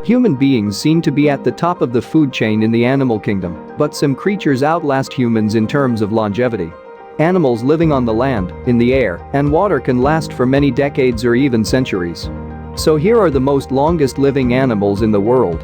Human beings seem to be at the top of the food chain in the animal kingdom, but some creatures outlast humans in terms of longevity. Animals living on the land, in the air, and water can last for many decades or even centuries. So here are the most longest living animals in the world.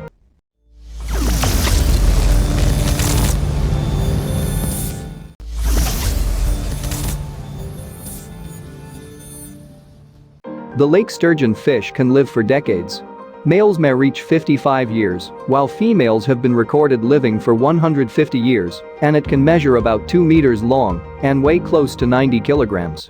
The lake sturgeon fish can live for decades. Males may reach 55 years, while females have been recorded living for 150 years, and it can measure about 2 meters long and weigh close to 90 kilograms.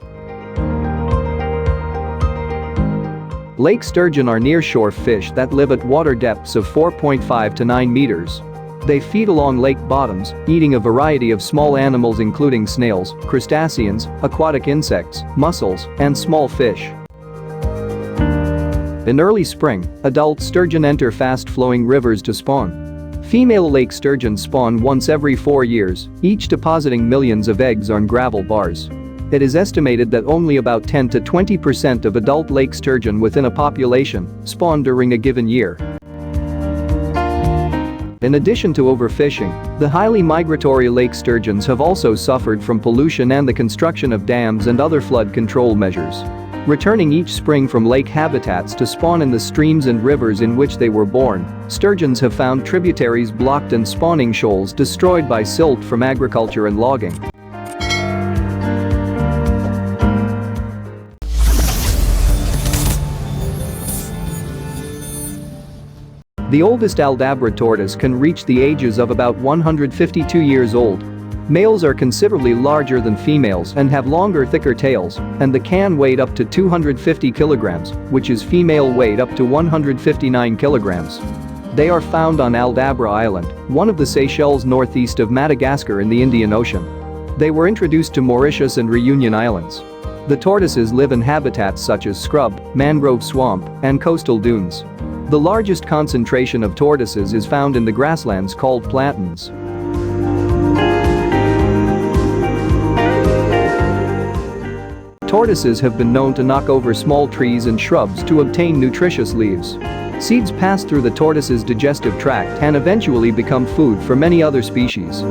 Lake sturgeon are nearshore fish that live at water depths of 4.5 to 9 meters. They feed along lake bottoms, eating a variety of small animals including snails, crustaceans, aquatic insects, mussels, and small fish. In early spring, adult sturgeon enter fast-flowing rivers to spawn. Female lake sturgeon spawn once every 4 years, each depositing millions of eggs on gravel bars. It is estimated that only about 10 to 20% of adult lake sturgeon within a population spawn during a given year. In addition to overfishing, the highly migratory lake sturgeons have also suffered from pollution and the construction of dams and other flood control measures. Returning each spring from lake habitats to spawn in the streams and rivers in which they were born, sturgeons have found tributaries blocked and spawning shoals destroyed by silt from agriculture and logging. The oldest Aldabra tortoise can reach the ages of about 152 years old. Males are considerably larger than females and have longer, thicker tails, and the can weighed up to 250 kilograms, which is female weight up to 159 kilograms. They are found on Aldabra Island, one of the Seychelles northeast of Madagascar in the Indian Ocean. They were introduced to Mauritius and Reunion Islands. The tortoises live in habitats such as scrub, mangrove swamp, and coastal dunes. The largest concentration of tortoises is found in the grasslands called plantains. Tortoises have been known to knock over small trees and shrubs to obtain nutritious leaves. Seeds pass through the tortoise's digestive tract and eventually become food for many other species.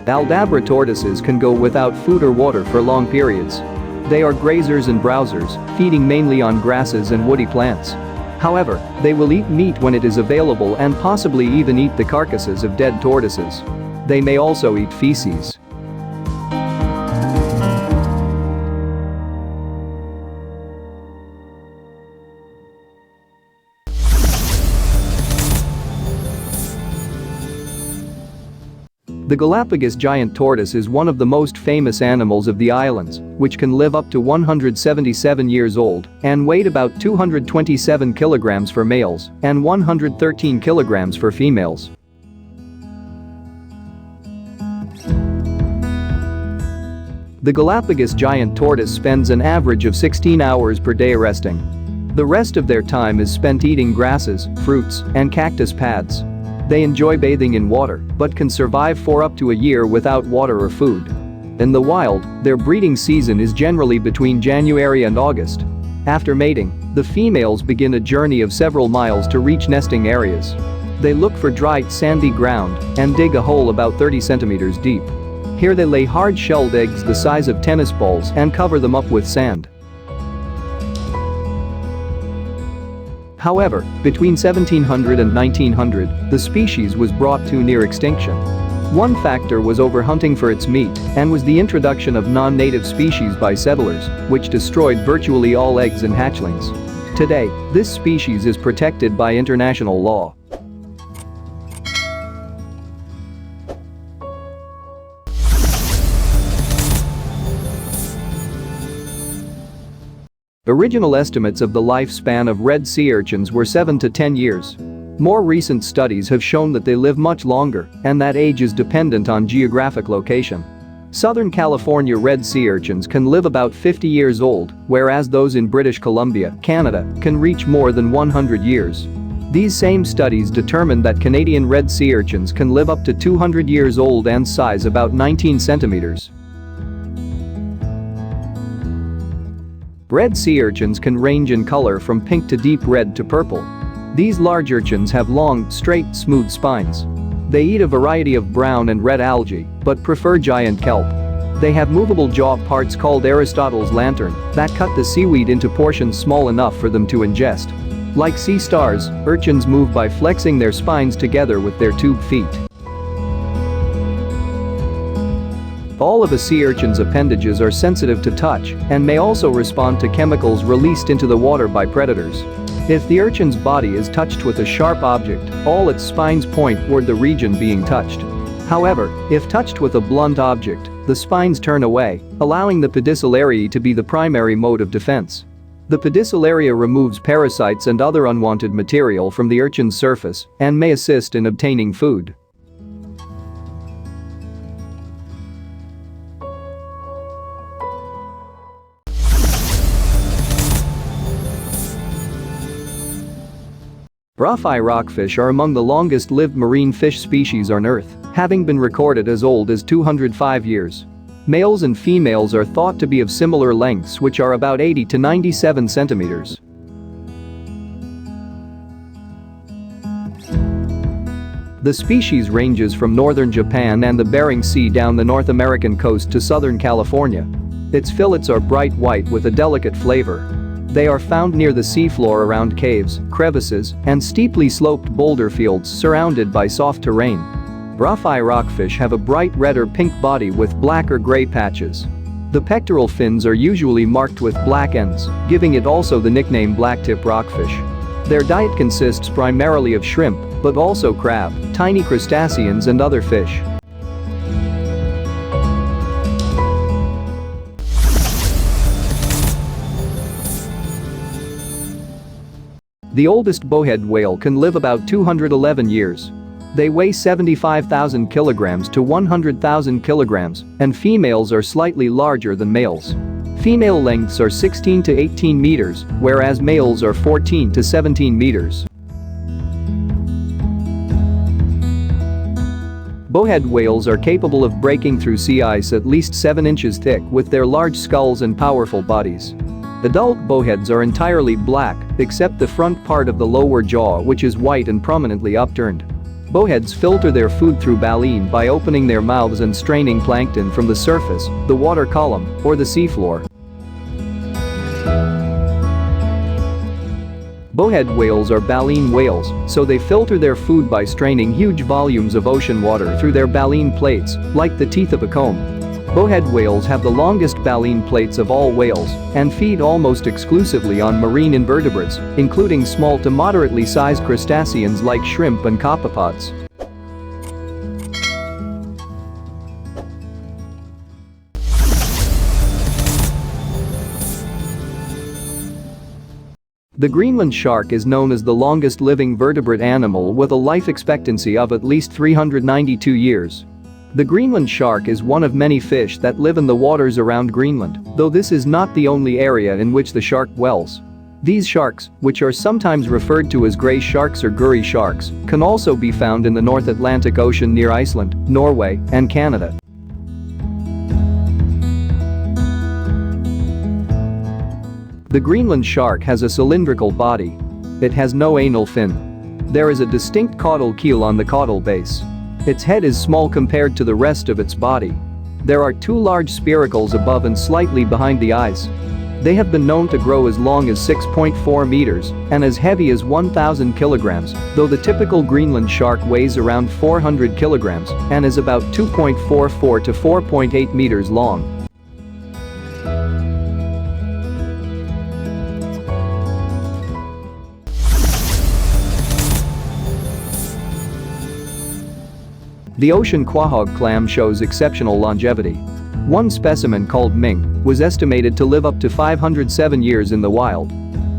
Aldabra tortoises can go without food or water for long periods. They are grazers and browsers, feeding mainly on grasses and woody plants. However, they will eat meat when it is available and possibly even eat the carcasses of dead tortoises. They may also eat feces. The Galapagos giant tortoise is one of the most famous animals of the islands, which can live up to 177 years old and weighed about 227 kilograms for males and 113 kilograms for females. The Galapagos giant tortoise spends an average of 16 hours per day resting. The rest of their time is spent eating grasses, fruits, and cactus pads. They enjoy bathing in water, but can survive for up to a year without water or food. In the wild, their breeding season is generally between January and August. After mating, the females begin a journey of several miles to reach nesting areas. They look for dry, sandy ground and dig a hole about 30 centimeters deep. Here they lay hard-shelled eggs the size of tennis balls and cover them up with sand. However, between 1700 and 1900, the species was brought to near extinction. One factor was overhunting for its meat and was the introduction of non-native species by settlers, which destroyed virtually all eggs and hatchlings. Today, this species is protected by international law. Original estimates of the lifespan of red sea urchins were 7 to 10 years. More recent studies have shown that they live much longer and that age is dependent on geographic location. Southern California red sea urchins can live about 50 years old, whereas those in British Columbia, Canada, can reach more than 100 years. These same studies determined that Canadian red sea urchins can live up to 200 years old and size about 19 centimeters. Red sea urchins can range in color from pink to deep red to purple. These large urchins have long, straight, smooth spines. They eat a variety of brown and red algae, but prefer giant kelp. They have movable jaw parts called Aristotle's lantern that cut the seaweed into portions small enough for them to ingest. Like sea stars, urchins move by flexing their spines together with their tube feet. All of a sea urchin's appendages are sensitive to touch and may also respond to chemicals released into the water by predators. If the urchin's body is touched with a sharp object, all its spines point toward the region being touched. However, if touched with a blunt object, the spines turn away, allowing the pedicellariae to be the primary mode of defense. The pedicellaria removes parasites and other unwanted material from the urchin's surface and may assist in obtaining food. Rougheye rockfish are among the longest-lived marine fish species on Earth, having been recorded as old as 205 years. Males and females are thought to be of similar lengths, which are about 80 to 97 centimeters. The species ranges from northern Japan and the Bering Sea down the North American coast to southern California. Its fillets are bright white with a delicate flavor. They are found near the seafloor around caves, crevices, and steeply sloped boulder fields surrounded by soft terrain. Rougheye rockfish have a bright red or pink body with black or gray patches. The pectoral fins are usually marked with black ends, giving it also the nickname blacktip rockfish. Their diet consists primarily of shrimp, but also crab, tiny crustaceans and other fish. The oldest bowhead whale can live about 211 years. They weigh 75,000 kilograms to 100,000 kilograms, and females are slightly larger than males. Female lengths are 16 to 18 meters, whereas males are 14 to 17 meters. Bowhead whales are capable of breaking through sea ice at least 7 inches thick with their large skulls and powerful bodies. Adult bowheads are entirely black, except the front part of the lower jaw, which is white and prominently upturned. Bowheads filter their food through baleen by opening their mouths and straining plankton from the surface, the water column, or the seafloor. Bowhead whales are baleen whales, so they filter their food by straining huge volumes of ocean water through their baleen plates, like the teeth of a comb. Bowhead whales have the longest baleen plates of all whales and feed almost exclusively on marine invertebrates, including small to moderately sized crustaceans like shrimp and copepods. The Greenland shark is known as the longest living vertebrate animal with a life expectancy of at least 392 years. The Greenland shark is one of many fish that live in the waters around Greenland, though this is not the only area in which the shark dwells. These sharks, which are sometimes referred to as grey sharks or gurry sharks, can also be found in the North Atlantic Ocean near Iceland, Norway, and Canada. The Greenland shark has a cylindrical body. It has no anal fin. There is a distinct caudal keel on the caudal base. Its head is small compared to the rest of its body. There are 2 large spiracles above and slightly behind the eyes. They have been known to grow as long as 6.4 meters and as heavy as 1,000 kilograms, though the typical Greenland shark weighs around 400 kilograms and is about 2.44 to 4.8 meters long. The ocean quahog clam shows exceptional longevity. One specimen called Ming was estimated to live up to 507 years in the wild.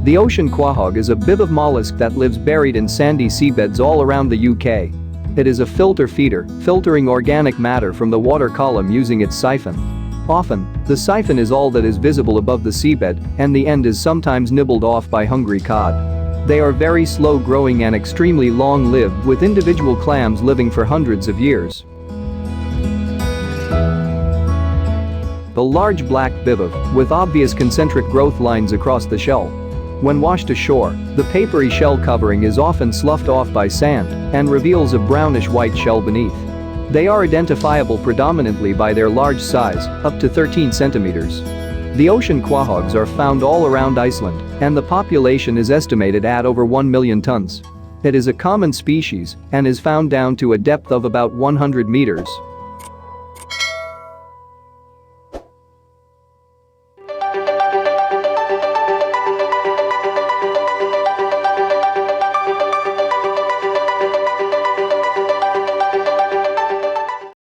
The ocean quahog is a bivalve mollusk that lives buried in sandy seabeds all around the UK. It is a filter feeder, filtering organic matter from the water column using its siphon. Often, the siphon is all that is visible above the seabed, and the end is sometimes nibbled off by hungry cod. They are very slow-growing and extremely long-lived, with individual clams living for hundreds of years. a large black bivalve with obvious concentric growth lines across the shell. When washed ashore, the papery shell covering is often sloughed off by sand and reveals a brownish-white shell beneath. They are identifiable predominantly by their large size, up to 13 centimeters. The ocean quahogs are found all around Iceland, and the population is estimated at over 1 million tons. It is a common species and is found down to a depth of about 100 meters.